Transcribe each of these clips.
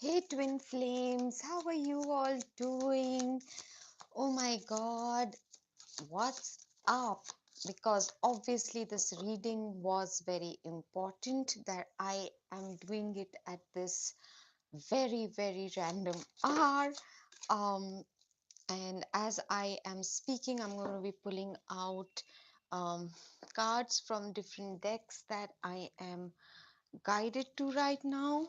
Hey Twin Flames, how are you all doing? Oh my God, what's up? Because obviously, this reading was very important that I am doing it at this very random hour. Um, and as I am speaking, I'm going to be pulling out um, cards from different decks that I am guided to right now.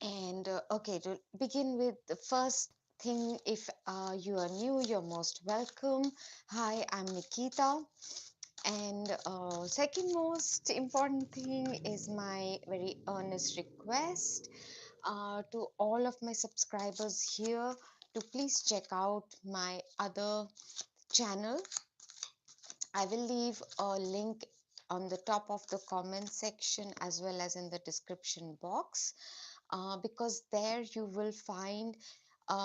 And okay, to begin with, the first thing, if you are new, you're most welcome. Hi, I'm Nikita. And second most important thing is my very earnest request to all of my subscribers here to please check out my other channel. I will leave a link on the top of the comment section as well as in the description box because there you will find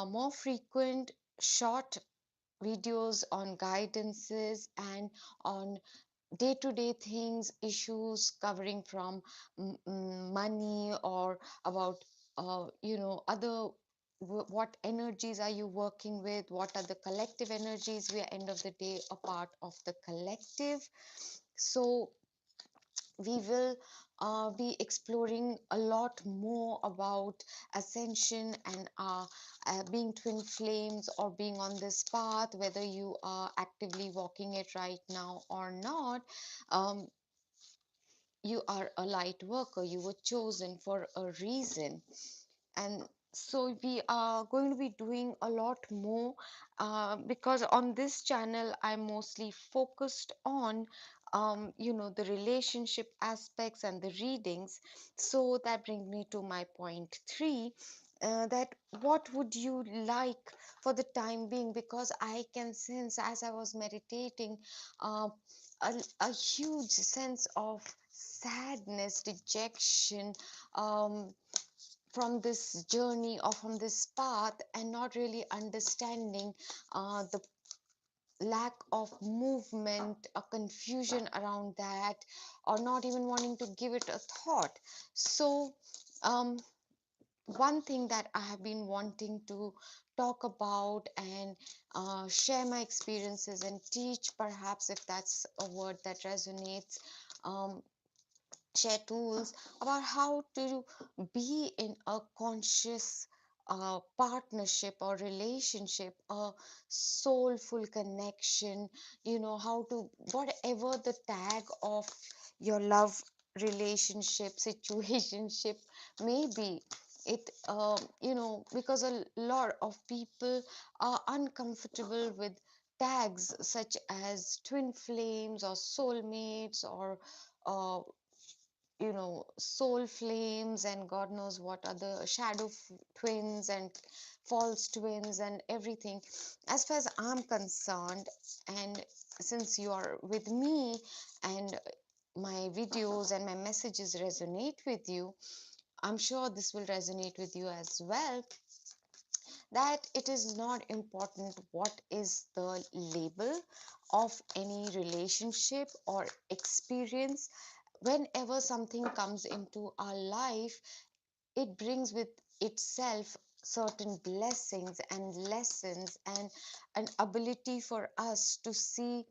more frequent short videos on guidances and on day-to-day things, issues covering from money or about other what energies are you working with, what are the collective energies. We are end of the day a part of the collective, so we will be exploring a lot more about ascension and being twin flames or being on this path, whether you are actively walking it right now or not. um, you are a light worker, you were chosen for a reason. And so we are going to be doing a lot more because on this channel I'm mostly focused on the relationship aspects and the readings. So that brings me to my point three, that what would you like for the time being, because I can sense as I was meditating uh, a huge sense of sadness, dejection, um, from this journey or from this path, and not really understanding the lack of movement, a confusion around that, or not even wanting to give it a thought. So, um, one thing that I have been wanting to talk about and share my experiences and teach, perhaps if that's a word that resonates, um, share tools about how to be in a conscious partnership or relationship, a soulful connection, how to, whatever the tag of your love relationship, situationship may be. It, because a lot of people are uncomfortable with tags such as twin flames or soulmates or uh, soul flames and god knows what other shadow twins and false twins and everything. As far as I'm concerned, and since you are with me and my videos and my messages resonate with you, I'm sure this will resonate with you as well, that it is not important what is the label of any relationship or experience. Whenever something comes into our life, it brings with itself certain blessings and lessons and an ability for us to see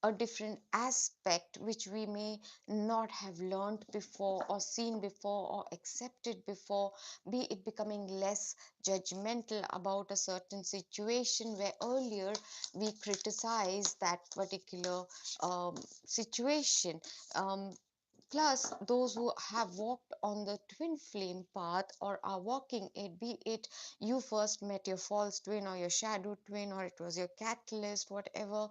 a different aspect which we may not have learned before or seen before or accepted before, be it becoming less judgmental about a certain situation where earlier we criticized that particular situation. Plus, those who have walked on the twin flame path or are walking it, be it you first met your false twin or your shadow twin, or it was your catalyst, whatever,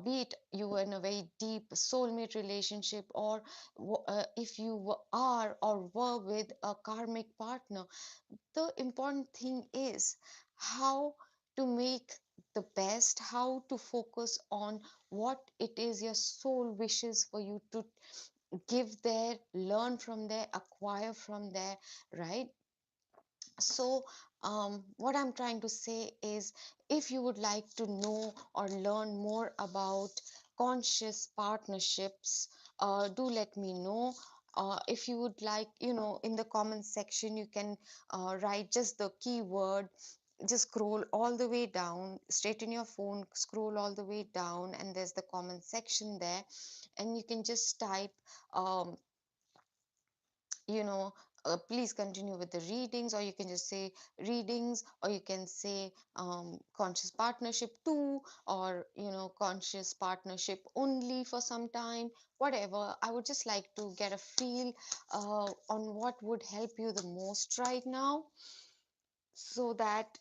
be it you were in a very deep soulmate relationship, or if you are or were with a karmic partner, the important thing is how to make the best, how to focus on what it is your soul wishes for you to give there, learn from there, acquire from there, right? So, what I'm trying to say is, if you would like to know or learn more about conscious partnerships, do let me know. If you would like, in the comment section, you can write just the keyword. Just scroll all the way down, straighten your phone, scroll all the way down, and there's the comment section there, and you can just type, um, you know please continue with the readings, or you can just say readings, or you can say conscious partnership 2, or conscious partnership only for some time. Whatever, I would just like to get a feel on what would help you the most right now, so that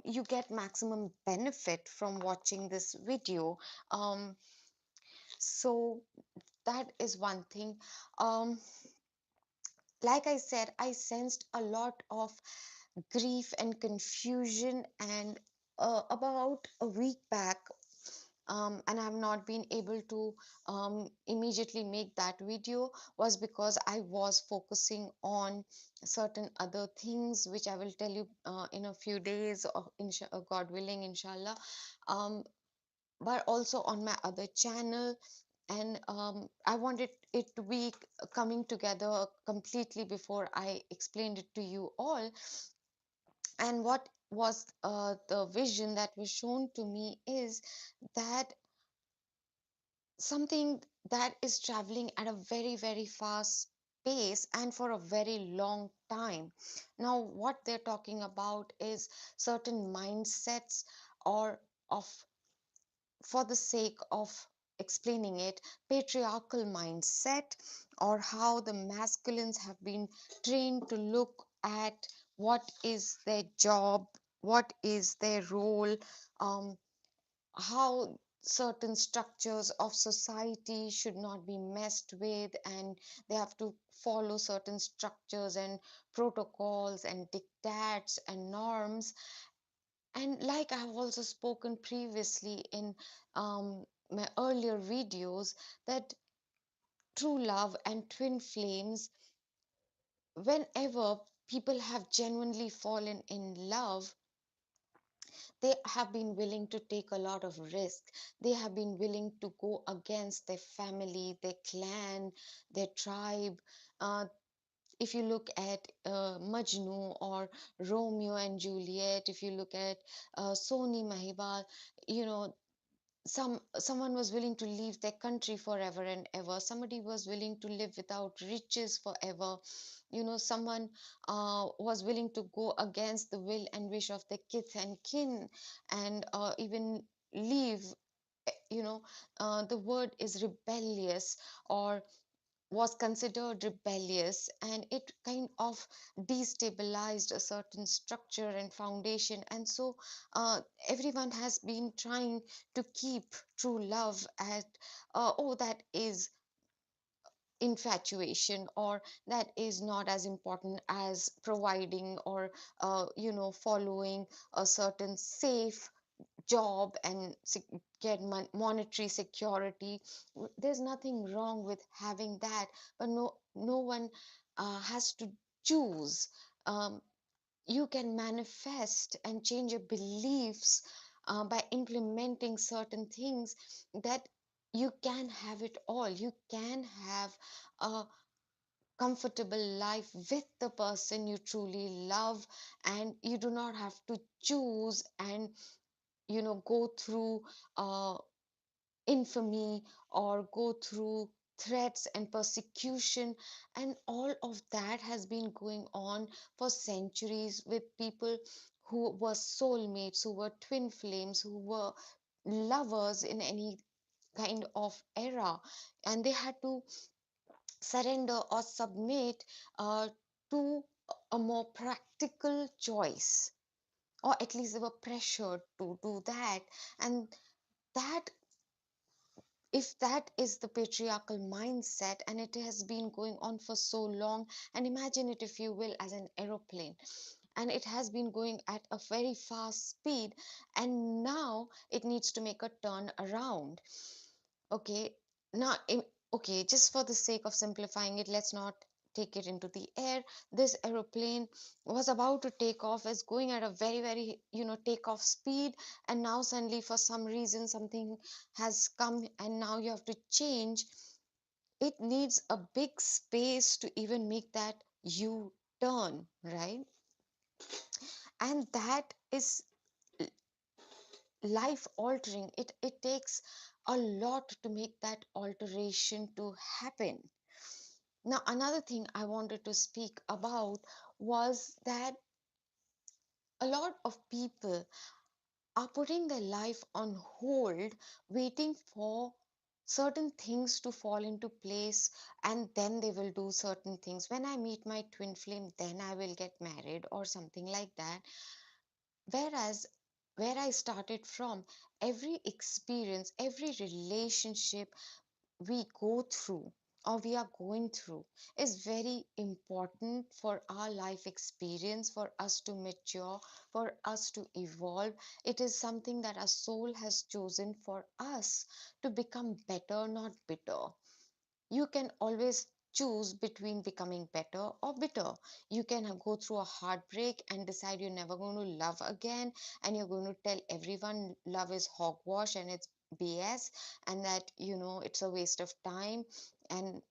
you get maximum benefit from watching this video. Um, so that is one thing. um, like I said, I sensed a lot of grief and confusion, and about a week back, and I have not been able to immediately make that video, was because I was focusing on certain other things, which I will tell you in a few days, or God willing, inshallah. Um, but also on my other channel, and I wanted it to be coming together completely before I explained it to you all. And what was the vision that was shown to me is that something that is traveling at a very, very fast pace and for a very long time. Now, what they're talking about is certain mindsets, or of for the sake of explaining it, patriarchal mindset, or how the masculines have been trained to look at what is their job, what is their role, um, how certain structures of society should not be messed with, and they have to follow certain structures and protocols and diktats and norms. And like I've also spoken previously in my earlier videos, that true love and twin flames, whenever people have genuinely fallen in love, they have been willing to take a lot of risk. They have been willing to go against their family, their clan, their tribe. If you look at Majnu or Romeo and Juliet, if you look at Soni Mahibal, you know, someone was willing to leave their country forever and ever. Somebody was willing to live without riches forever. Someone was willing to go against the will and wish of their kith and kin, and even leave. The word is rebellious, or was considered rebellious, and it kind of destabilized a certain structure and foundation. And so everyone has been trying to keep true love at, oh, that is infatuation, or that is not as important as providing, or following a certain safe job and get monetary security. There's nothing wrong with having that, but no one has to choose. You can manifest and change your beliefs by implementing certain things, that you can have it all. You can have a comfortable life with the person you truly love, and you do not have to choose and go through infamy, or go through threats and persecution. And all of that has been going on for centuries, with people who were soulmates, who were twin flames, who were lovers in any kind of era, and they had to surrender or submit uh, to a more practical choice, or at least they were pressured to do that. And that, if that is the patriarchal mindset, and it has been going on for so long, and imagine it, if you will, as an aeroplane, and it has been going at a very fast speed, and now it needs to make a turn around. Okay, now, okay, just for the sake of simplifying it, let's not take it into the air. This aeroplane was about to take off, is going at a very, very, takeoff speed, and now suddenly, for some reason, something has come, and now you have to change It needs a big space to even make that U turn, right? And that is life altering. It takes a lot to make that alteration to happen. Now, another thing I wanted to speak about was that a lot of people are putting their life on hold, waiting for certain things to fall into place, and then they will do certain things. When I meet my twin flame, then I will get married, or something like that. Whereas, where I started from, every experience, every relationship we go through or we are going through is very important for our life experience, for us to mature, for us to evolve. It is something that our soul has chosen for us to become better, not bitter. You can always choose between becoming better or bitter. You can go through a heartbreak and decide you're never going to love again, and you're going to tell everyone love is hogwash and it's BS, and that it's a waste of time, and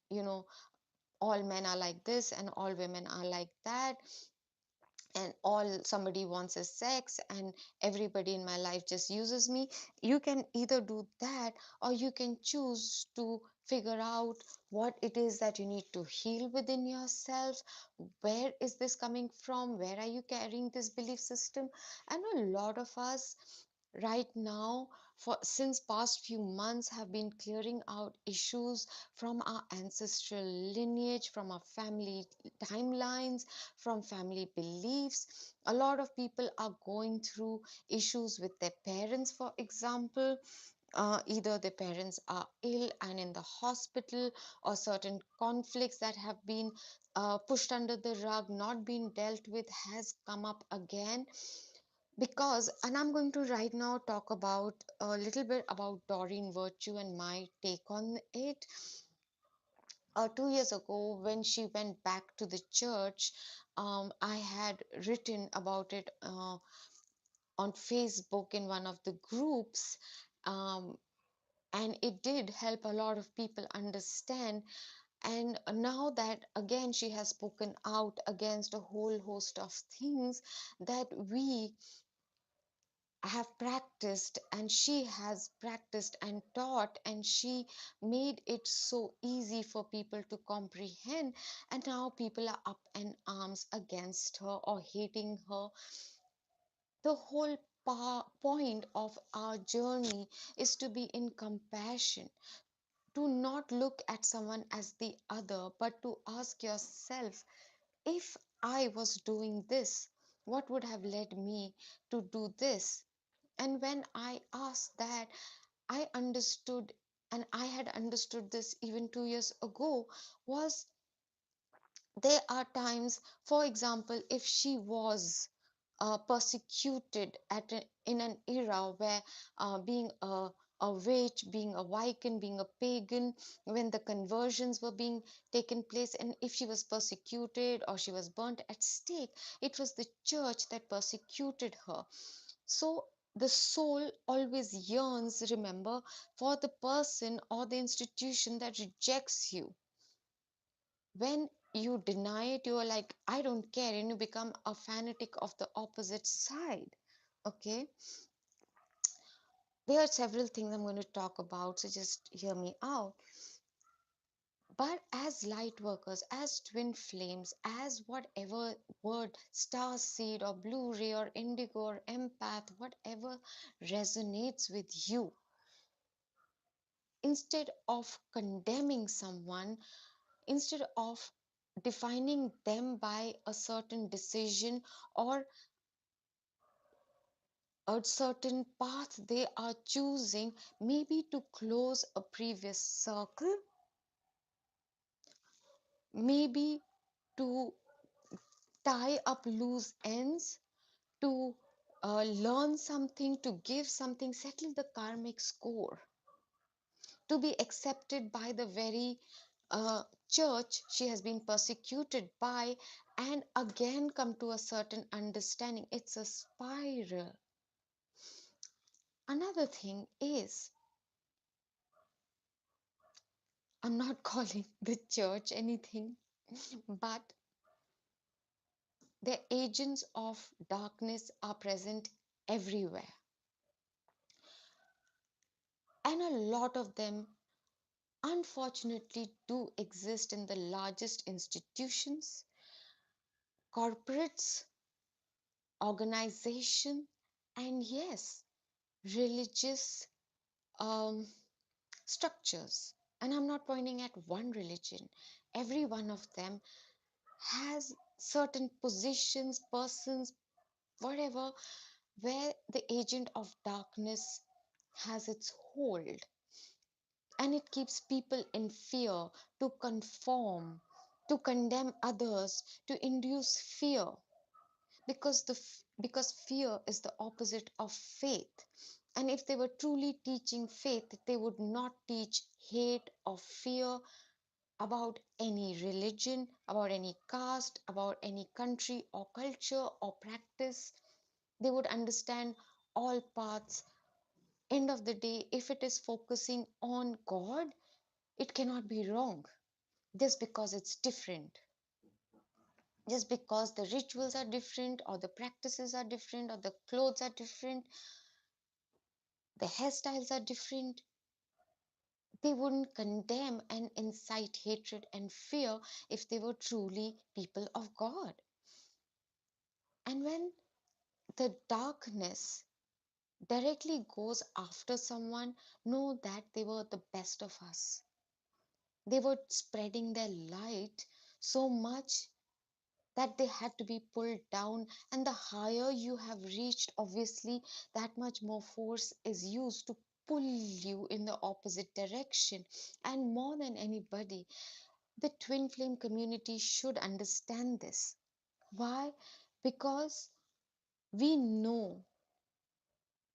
all men are like this and all women are like that, and all somebody wants is sex, and everybody in my life just uses me. You can either do that, or you can choose to figure out what it is that you need to heal within yourself. Where is this coming from? Where are you carrying this belief system? And a lot of us right now, for since past few months, have been clearing out issues from our ancestral lineage, from our family timelines, from family beliefs. A lot of people are going through issues with their parents, for example. Either their parents are ill and in the hospital, or certain conflicts that have been pushed under the rug, not being dealt with, has come up again. Because, and I'm going to right now talk about a little bit about Doreen Virtue and my take on it. 2 years ago, when she went back to the church, I had written about it on Facebook in one of the groups. Um, and it did help a lot of people understand. And now that again she has spoken out against a whole host of things that we have practiced, and she has practiced and taught, and she made it so easy for people to comprehend, and now people are up in arms against her or hating her. The whole point of our journey is to be in compassion, to not look at someone as the other, but to ask yourself, if I was doing this, what would have led me to do this? And when I asked that, I understood, and I had understood this even 2 years ago, was there are times, for example, if she was persecuted in an era where being a witch, being a Wiccan, being a pagan, when the conversions were being taken place, and if she was persecuted or she was burnt at stake, it was the church that persecuted her. So the soul always yearns, remember, for the person or the institution that rejects you. When you deny it, you are like, I don't care, and you become a fanatic of the opposite side. Okay, there are several things I'm going to talk about, so just hear me out. But as light workers, as twin flames, as whatever word, star seed or blue ray or indigo or empath, whatever resonates with you, instead of condemning someone, instead of defining them by a certain decision or a certain path they are choosing, maybe to close a previous circle, maybe to tie up loose ends, to learn something, to give something, settle the karmic score, to be accepted by the very church she has been persecuted by, and again come to a certain understanding. It's a spiral. Another thing is, I'm not calling the church anything, but the agents of darkness are present everywhere. And a lot of them, unfortunately, do exist in the largest institutions, corporates, organization, and yes, religious um, structures. And I'm not pointing at one religion. Every one of them has certain positions, persons, whatever, where the agent of darkness has its hold. And it keeps people in fear, to conform, to condemn others, to induce fear, because because fear is the opposite of faith. And if they were truly teaching faith, they would not teach hate or fear about any religion, about any caste, about any country or culture or practice. They would understand all paths. End of the day, if it is focusing on God, it cannot be wrong just because it's different. Just because the rituals are different, or the practices are different, or the clothes are different, the hairstyles are different, they wouldn't condemn and incite hatred and fear if they were truly people of God. And when the darkness directly goes after someone, know that they were the best of us. They were spreading their light so much that they had to be pulled down. And the higher you have reached, obviously, that much more force is used to pull you in the opposite direction. And more than anybody, the twin flame community should understand this. Why? Because we know,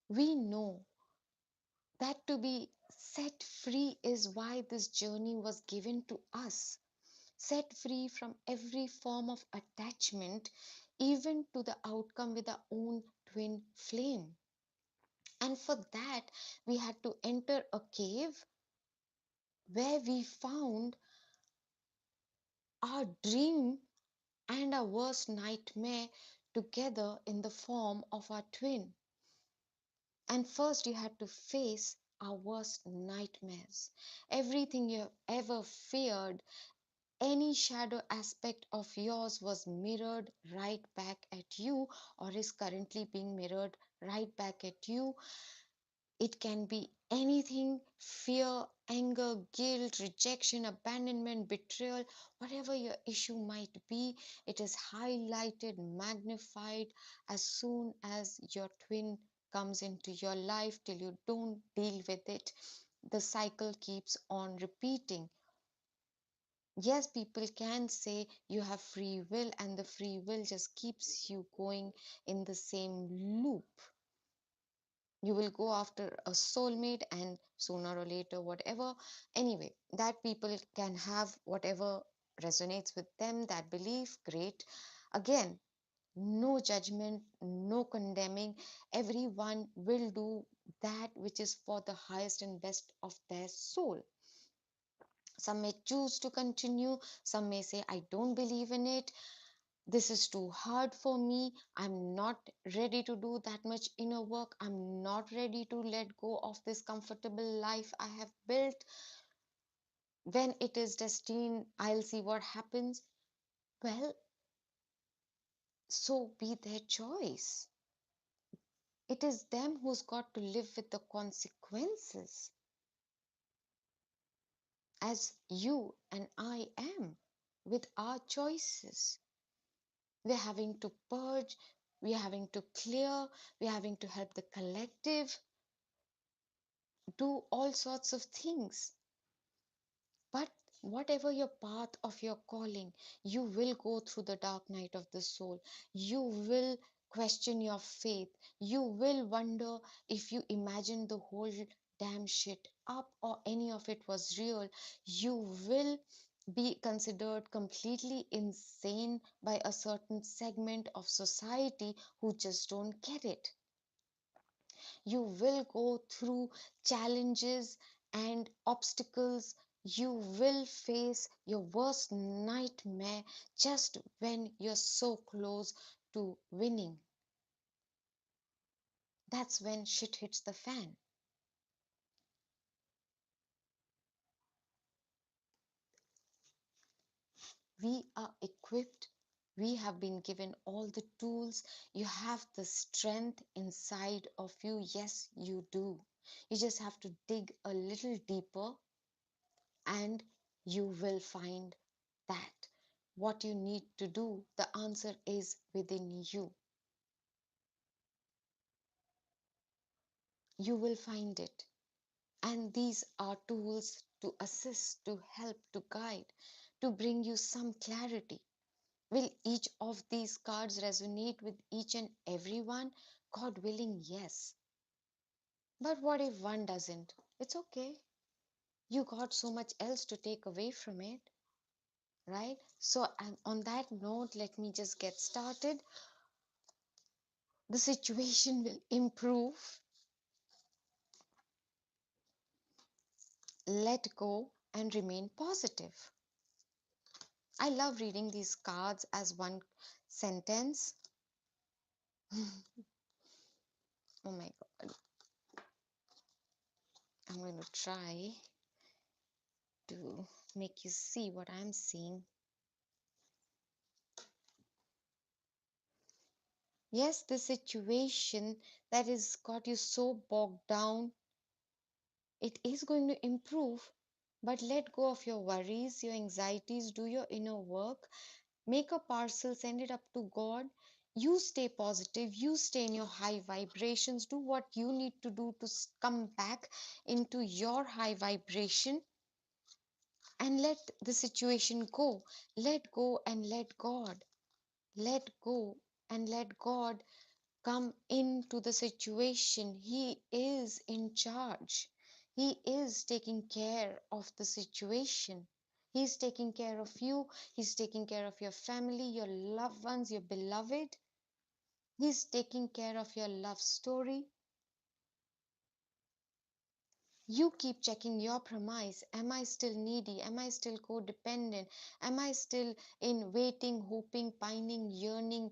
we know that to be set free is why this journey was given to us. Set free from every form of attachment, even to the outcome with our own twin flame. And for that, we had to enter a cave where we found our dream and our worst nightmare together in the form of our twin. And first, you had to face our worst nightmares. Everything you have ever feared, any shadow aspect of yours was mirrored right back at you, or is currently being mirrored right back at you. It can be anything: fear, anger, guilt, rejection, abandonment, betrayal, whatever your issue might be. It is highlighted, magnified as soon as your twin comes into your life. Till you don't deal with it, the cycle keeps on repeating. Yes, people can say you have free will, and the free will just keeps you going in the same loop. You will go after a soulmate, and sooner or later, whatever. Anyway, that people can have whatever resonates with them, that belief, great. Again, no judgment, no condemning. Everyone will do that which is for the highest and best of their soul. Some may choose to continue, some may say, I don't believe in it. This is too hard for me. I'm not ready to do that much inner work. I'm not ready to let go of this comfortable life I have built. When it is destined, I'll see what happens. Well, so be their choice. It is them who's got to live with the consequences, as you and I am, with our choices. We're having to purge, we're having to clear, we're having to help the collective do all sorts of things. But whatever your path of your calling, you will go through the dark night of the soul. You will question your faith. You will wonder if you imagined the whole damn shit up, or any of it was real. You will be considered completely insane by a certain segment of society who just don't get it. You will go through challenges and obstacles You will face your worst nightmare just when you're so close to winning. That's when shit hits the fan. We are equipped. We have been given all the tools. You have the strength inside of you. Yes, you do. You just have to dig a little deeper and you will find that what you need to do, the answer is within you. You will find it. And these are tools to assist, to help, to guide, to bring you some clarity. Will each of these cards resonate with each and everyone? God willing, yes. But what if one doesn't? It's okay. You got so much else to take away from it, right? So, and on that note, let me just get started. The situation will improve. Let go and remain positive. I love reading these cards as one sentence. Oh my God. I'm going to try to make you see what I'm seeing. Yes, the situation that has got you so bogged down, it is going to improve. But let go of your worries, your anxieties, do your inner work, make a parcel, send it up to God. You stay positive, you stay in your high vibrations, do what you need to do to come back into your high vibration and let the situation go. Let go and let God. Let go and let God come into the situation. He is in charge. He is taking care of the situation. He's taking care of you. He's taking care of your family, your loved ones, your beloved. He's taking care of your love story. You keep checking your premise. Am I still needy? Am I still codependent? Am I still in waiting, hoping, pining, yearning,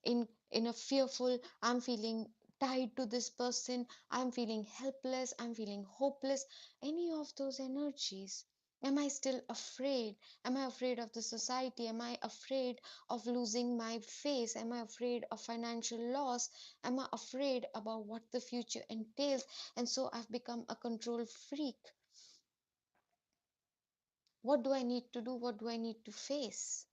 in a fearful, I'm feeling tied to this person, I'm feeling helpless, I'm feeling hopeless, any of those energies? Am I still afraid? Am I afraid of the society? Am I afraid of losing my face? Am I afraid of financial loss? Am I afraid about what the future entails? And so I've become a control freak. What do I need to do? What do I need to face?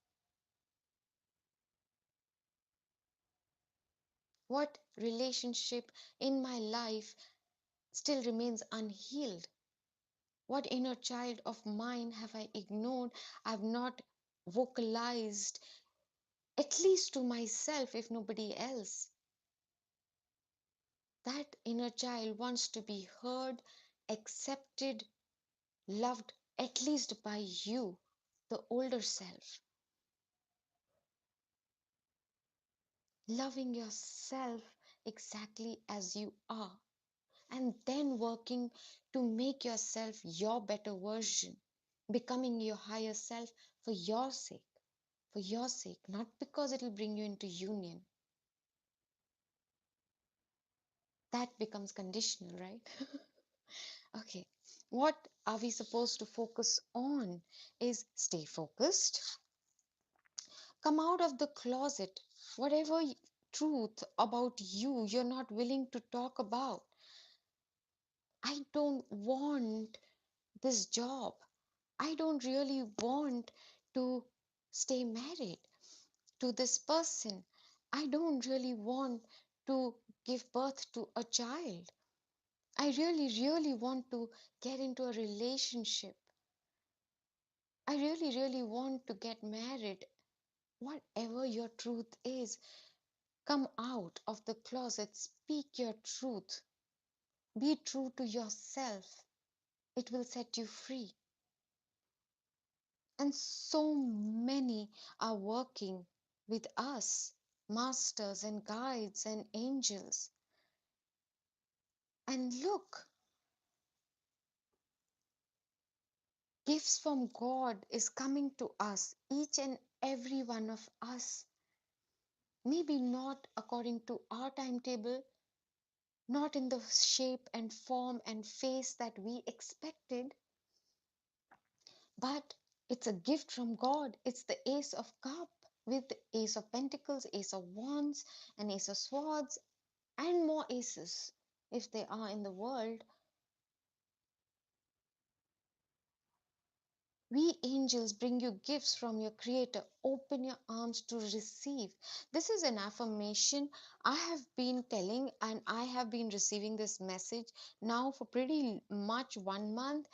What relationship in my life still remains unhealed? What inner child of mine have I ignored? I've not vocalized, at least to myself, if nobody else. That inner child wants to be heard, accepted, loved, at least by you, the older self. Loving yourself exactly as you are, and then working to make yourself your better version, becoming your higher self for your sake, not because it will bring you into union. That becomes conditional, right? Okay, what are we supposed to focus on is stay focused, come out of the closet, whatever truth about you you're not willing to talk about. I don't want this job. I don't really want to stay married to this person. I don't really want to give birth to a child. I really, really want to get into a relationship. I really, really want to get married. Whatever your truth is, come out of the closet, speak your truth, be true to yourself. It will set you free. And so many are working with us, masters and guides and angels. And look, Gifts from God is coming to us, each and every one of us. Maybe not according to our timetable, not in the shape and form and face that we expected, but it's a gift from God. It's the Ace of Cup with the Ace of Pentacles, Ace of Wands, and Ace of Swords, and more aces if they are in the world. We angels bring you gifts from your Creator. Open your arms to receive. This is an affirmation I have been telling, and I have been receiving this message now for pretty much 1 month.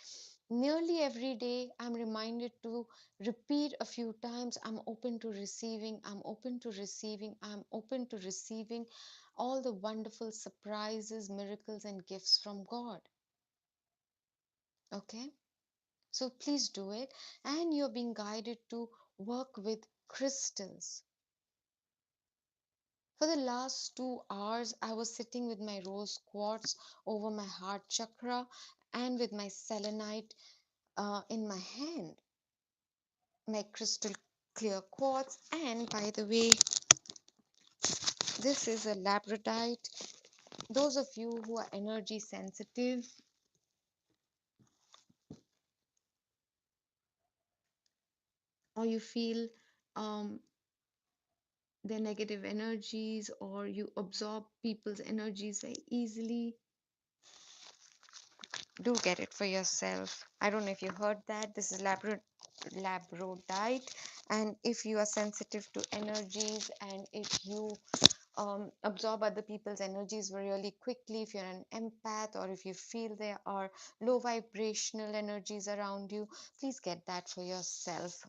Nearly every day, I'm reminded to repeat a few times, I'm open to receiving, I'm open to receiving, I'm open to receiving all the wonderful surprises, miracles, and gifts from God. Okay? So please do it. And you're being guided to work with crystals. For the last 2 hours, I was sitting with my rose quartz over my heart chakra and with my selenite in my hand, my crystal clear quartz. And by the way, this is a labradorite. Those of you who are energy sensitive, or you feel um, their negative energies, or you absorb people's energies very easily, do get it for yourself. I don't know if you heard that. This is labradorite. And if you are sensitive to energies, and if you absorb other people's energies really quickly, if you're an empath, or if you feel there are low vibrational energies around you, please get that for yourself.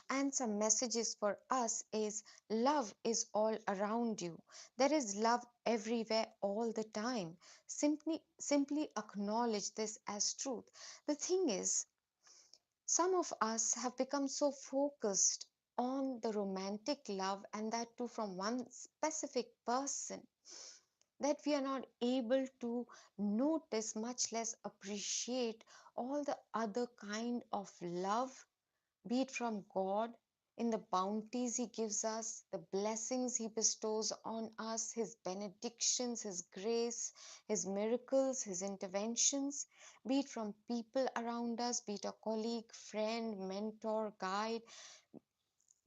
And some messages for us is love is all around you. There is love everywhere all the time. Simply acknowledge this as truth. The thing is, some of us have become so focused on the romantic love, and that too from one specific person, that we are not able to notice, much less appreciate all the other kind of love, be it from God, in the bounties He gives us, the blessings He bestows on us, His benedictions, His grace, His miracles, His interventions, be it from people around us, be it a colleague, friend, mentor, guide,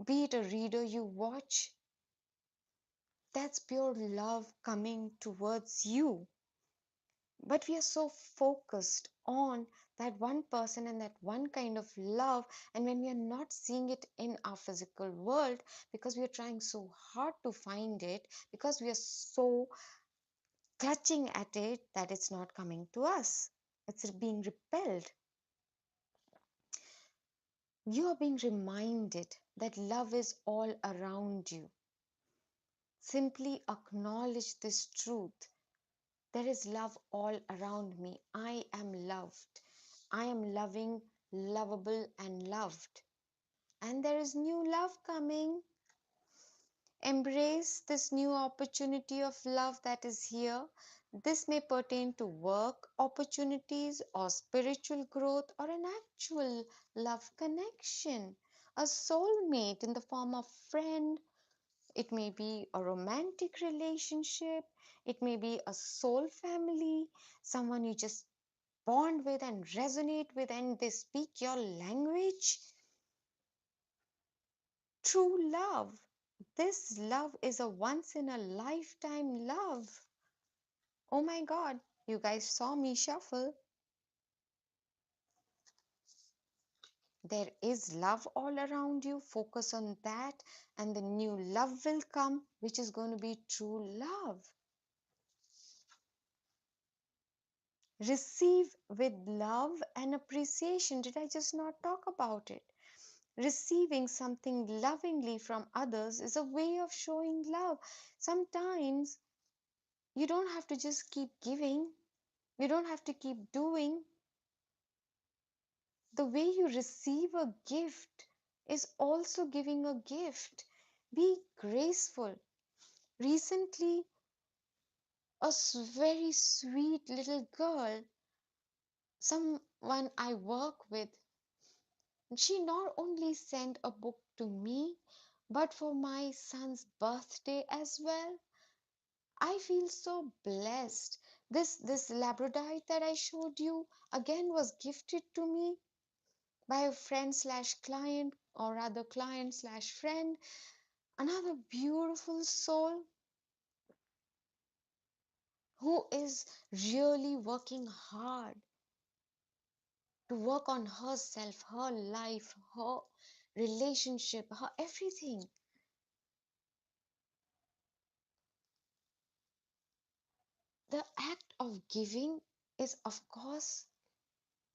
be it a reader you watch. That's pure love coming towards you. But we are so focused on that one person and that one kind of love, and when we are not seeing it in our physical world, because we are trying so hard to find it, because we are so clutching at it, that it's not coming to us, it's being repelled. You are being reminded that love is all around you. Simply acknowledge this truth. There is love all around me. I am loved. I am loving, lovable, and loved. And there is new love coming. Embrace this new opportunity of love that is here. This may pertain to work opportunities, or spiritual growth, or an actual love connection, a soulmate in the form of friend. It may be a romantic relationship. It may be a soul family, someone you just bond with and resonate with, and they speak your language. True love. This love is a once in a lifetime love. Oh my God, you guys saw me shuffle. There is love all around you. Focus on that, and the new love will come, which is going to be true love. Receive with love and appreciation. Did I just not talk about it? Receiving something lovingly from others is a way of showing love. Sometimes you don't have to just keep giving, you don't have to keep doing. The way you receive a gift is also giving a gift. Be graceful. Recently, a very sweet little girl, some one I work with, she not only sent a book to me, but for my son's birthday as well. I feel so blessed. This Labradorite that I showed you again was gifted to me by a friend slash client, or rather client slash friend. Another beautiful soul who is really working hard to work on herself, her life, her relationship, her everything. The act of giving is, of course,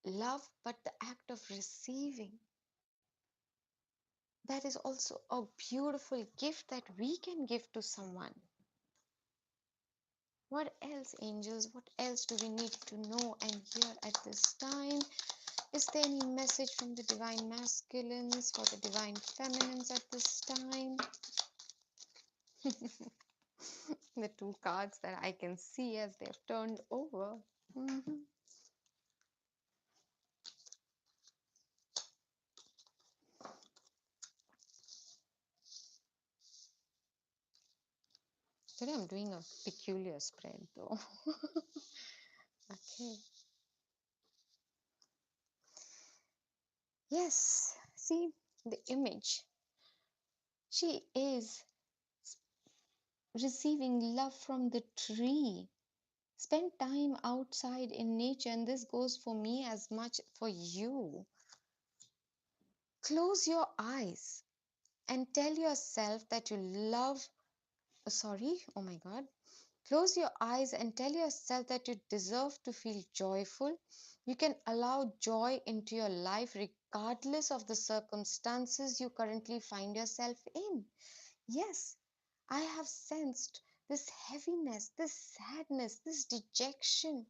love, but the act of receiving, that is also a beautiful gift that we can give to someone. What else, angels? What else do we need to know and hear at this time? Is there any message from the divine masculines for the divine feminines at this time? The two cards that I can see as they've turned over. Mhm. Today I'm doing a peculiar spread though. Okay. Yes, see the image. She is receiving love from the tree. Spend time outside in nature, and this goes for me as much for you. Close your eyes and tell yourself that you love. Sorry, oh my God. Close your eyes and tell yourself that you deserve to feel joyful. You can allow joy into your life regardless of the circumstances you currently find yourself in. Yes, I have sensed this heaviness, this sadness, this dejection,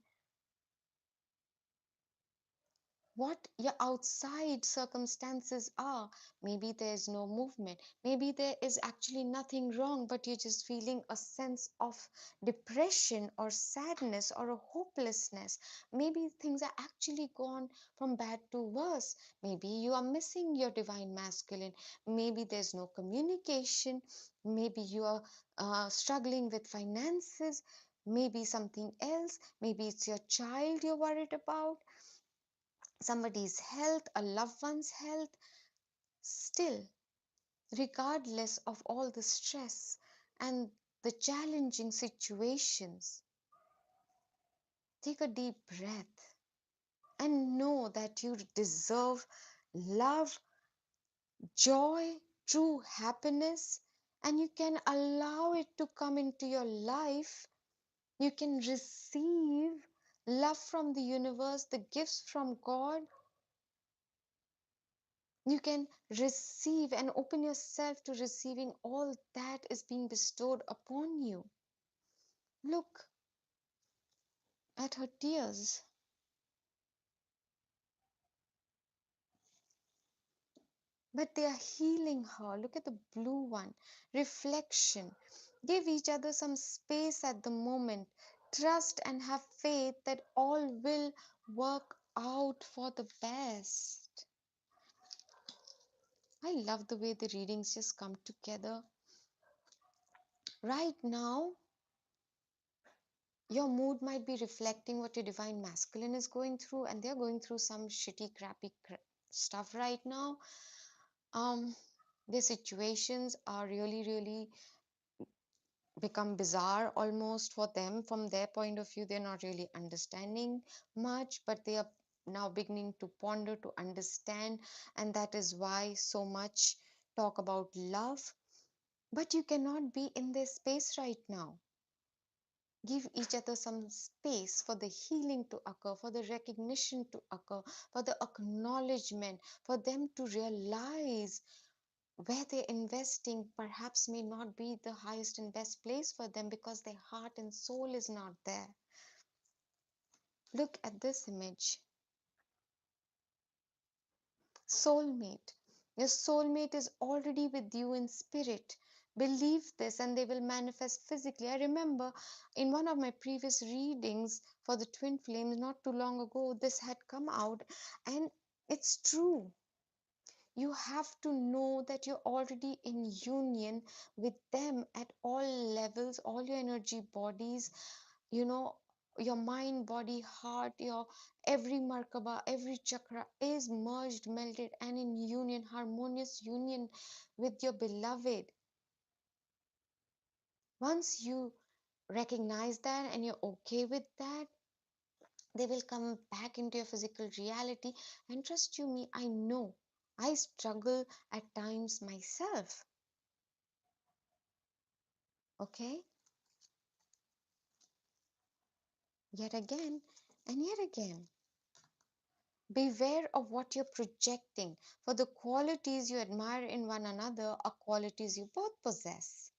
what your outside circumstances are. Maybe there's no movement. Maybe there is actually nothing wrong, but you're just feeling a sense of depression or sadness or a hopelessness. Maybe things are actually gone from bad to worse. Maybe you are missing your divine masculine. Maybe there's no communication. Maybe you are struggling with finances. Maybe something else. Maybe it's your child you're worried about, somebody's health, a loved one's health. Still, regardless of all the stress and the challenging situations, take a deep breath and know that you deserve love, joy, true happiness, and you can allow it to come into your life. You can receive love from the universe, the gifts from God. You can receive and open yourself to receiving all that is being bestowed upon you. Look at her tears. But they are healing her. Look at the blue one. Reflection. Give each other some space at the moment. Trust and have faith that all will work out for the best. I love the way the readings just come together. Right now, your mood might be reflecting what your divine masculine is going through, and they're going through some shitty, crappy stuff right now. Um, their situations are really, really become bizarre almost for them. From their point of view, they're not really understanding much, but they are now beginning to ponder, to understand, and that is why so much talk about love. But you cannot be in their space right now. Give each other some space for the healing to occur, for the recognition to occur, for the acknowledgement, for them to realize where they're investing perhaps may not be the highest and best place for them because their heart and soul is not there. Look at this image. Soulmate. Your soulmate is already with you in spirit. Believe this and they will manifest physically. I remember in one of my previous readings for the twin flames not too long ago, this had come out, and it's true. You have to know that you're already in union with them at all levels, all your energy bodies, you know, your mind, body, heart, your every markaba, every chakra is merged, melted, and in union, harmonious union with your beloved. Once you recognize that and you're okay with that, they will come back into your physical reality. And trust you me, I know I struggle at times myself. Okay, yet again and yet again. Beware of what you're projecting, for the qualities you admire in one another are qualities you both possess.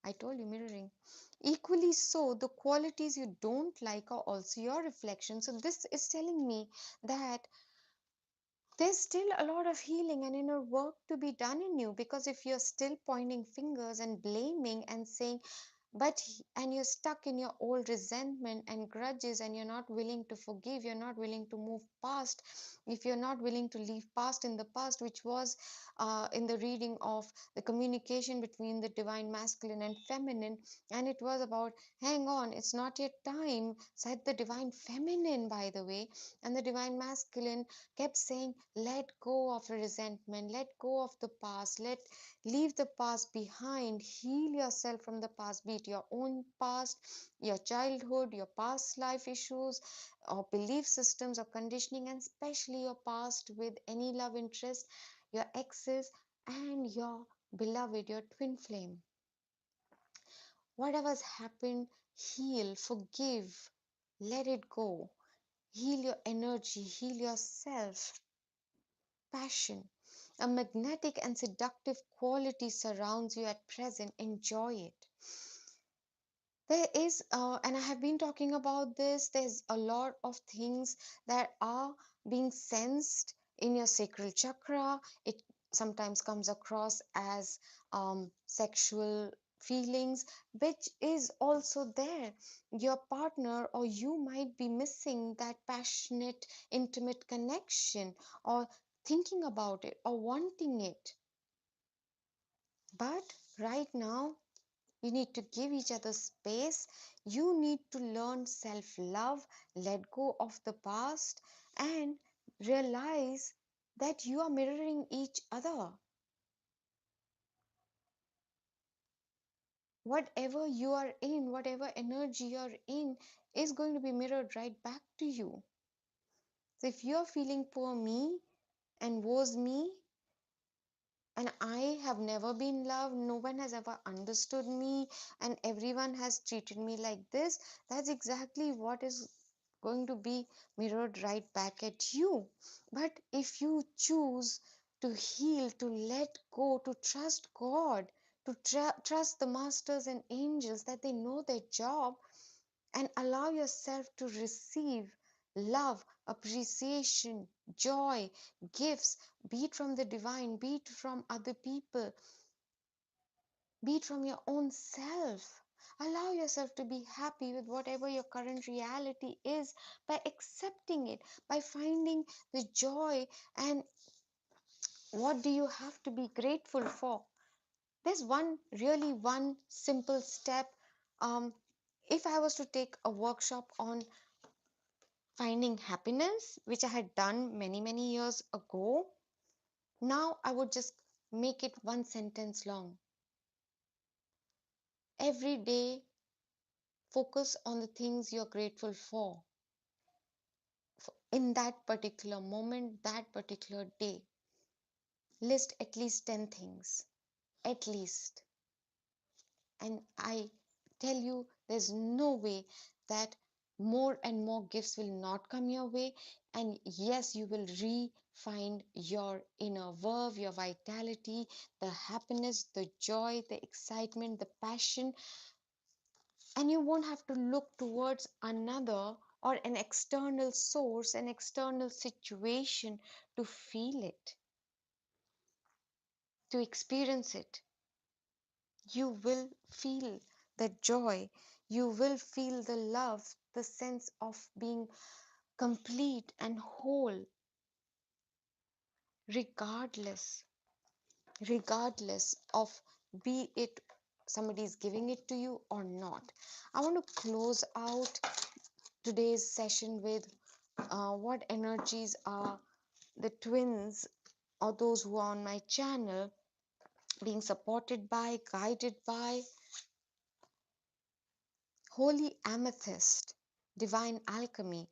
I told you, mirroring. Equally so, the qualities you don't like are also your reflection. So, this is telling me that there's still a lot of healing and inner work to be done in you, because if you're still pointing fingers and blaming and saying, and you're stuck in your old resentment and grudges, and you're not willing to forgive, you're not willing to move past, if you're not willing to leave past in the past, which was in the reading of the communication between the divine masculine and feminine, and it was about, hang on, it's not yet time, said the divine feminine, by the way, and the divine masculine kept saying, let go of the resentment, let go of the past, leave the past behind, heal yourself from the past, be it your own past, your childhood, your past life issues, or belief systems or conditioning, and especially your past with any love interest, your exes, and your beloved, your twin flame. Whatever's happened, heal, forgive, let it go. Heal your energy, heal yourself. Passion. A magnetic and seductive quality surrounds you at present. Enjoy it. There is, and I have been talking about this, there's a lot of things that are being sensed in your sacral chakra. It sometimes comes across as sexual feelings, which is also there. Your partner or you might be missing that passionate, intimate connection, or thinking about it or wanting it. But right now, you need to give each other space. You need to learn self love, let go of the past, and realize that you are mirroring each other. Whatever you are in, whatever energy you're in, is going to be mirrored right back to you. So if you're feeling poor me and woes me, and I have never been loved, no one has ever understood me, and everyone has treated me like this, that's exactly what is going to be mirrored right back at you. But if you choose to heal, to let go, to trust God, to trust the masters and angels that they know their job, and allow yourself to receive love, appreciation, joy, gifts, be it from the divine, be it from other people, be it from your own self. Allow yourself to be happy with whatever your current reality is by accepting it, by finding the joy, and what do you have to be grateful for. There's one simple step. Um, if I was to take a workshop on finding happiness, which I had done many, many years ago, now I would just make it one sentence long. Every day, focus on the things you're grateful for in that particular moment, that particular day. List at least 10 things, at least. And I tell you, there's no way that more and more gifts will not come your way. And yes, you will re-find your inner verve, your vitality, the happiness, the joy, the excitement, the passion. And you won't have to look towards another or an external source, an external situation to feel it. to experience it. You will feel the joy, you will feel the love, the sense of being complete and whole, regardless, regardless of be it somebody is giving it to you or not. I want to close out today's session with what energies are the twins or those who are on my channel being supported by, guided by. Holy amethyst, divine alchemy.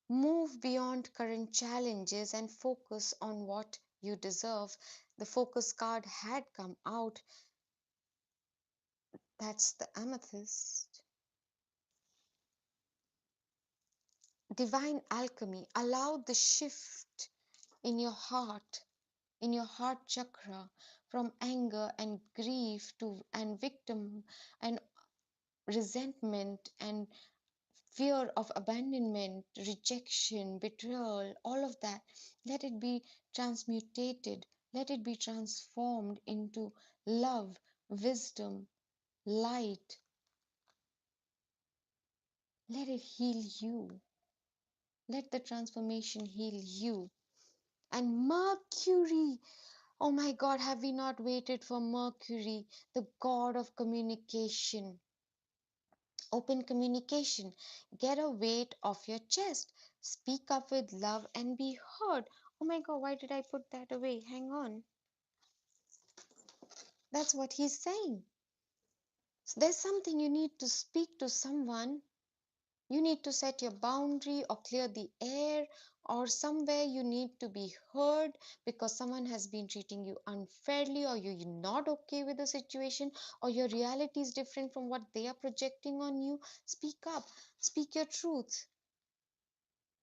Move beyond current challenges and focus on what you deserve. The focus card had come out. That's the amethyst. Divine alchemy. Allow the shift in your heart chakra, from anger and grief to and victim and resentment and fear of abandonment, rejection, betrayal, all of that. Let it be transmutated, let it be transformed into love, wisdom, light. Let it heal you. Let the transformation heal you. And Mercury, oh my God, have we not waited for Mercury, the god of communication? Open communication. Get a weight off your chest. Speak up with love and be heard. Oh my God, why did I put that away? Hang on. That's what he's saying. So there's something you need to speak to someone. You need to set your boundary or clear the air, or somewhere you need to be heard because someone has been treating you unfairly, or you're not okay with the situation, or your reality is different from what they are projecting on you. Speak up, speak your truth.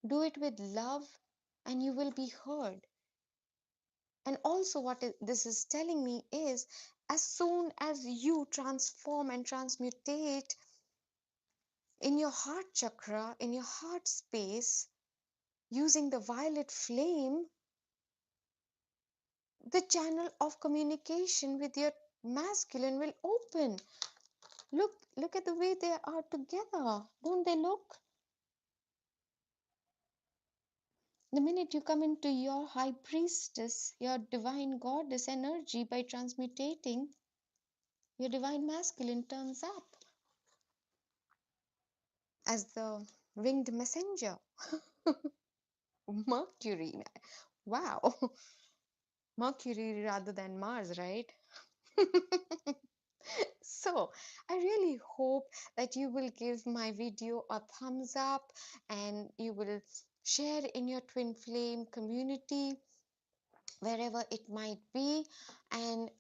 Do it with love and you will be heard. And also, this is telling me is as soon as you transform and transmutate in your heart chakra, in your heart space, using the violet flame, the channel of communication with your masculine will open. Look at the way they are together. Don't they look? The minute you come into your high priestess, your divine goddess energy by transmutating, your divine masculine turns up as the winged messenger. Mercury. Wow. Mercury rather than Mars, right? So, I really hope that you will give my video a thumbs up and you will share in your twin flame community wherever it might be, and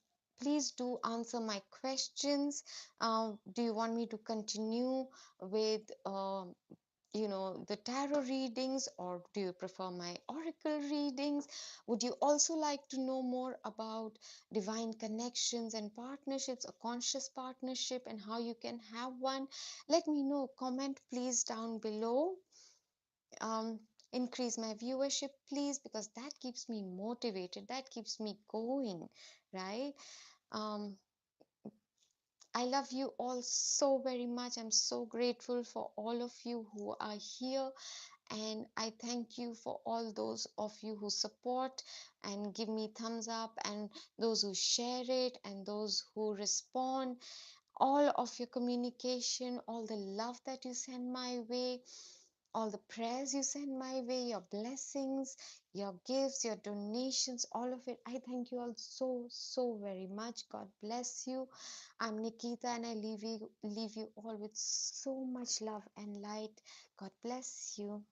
please do answer my questions. Do you want me to continue with the tarot readings, or do you prefer my oracle readings? Would you also like to know more about divine connections and partnerships, a conscious partnership, and how you can have one? Let me know. Comment please down below. Increase my viewership please, because that keeps me motivated, that keeps me going, right? um, I love you all so very much. I'm so grateful for all of you who are here, and I thank you for all those of you who support and give me thumbs up, and those who share it, and those who respond. All of your communication, all the love that you send my way, all the prayers you send my way, your blessings, your gifts, your donations, all of it. I thank you all so, so very much. God bless you. I'm Nikita, and I leave you all with so much love and light. God bless you.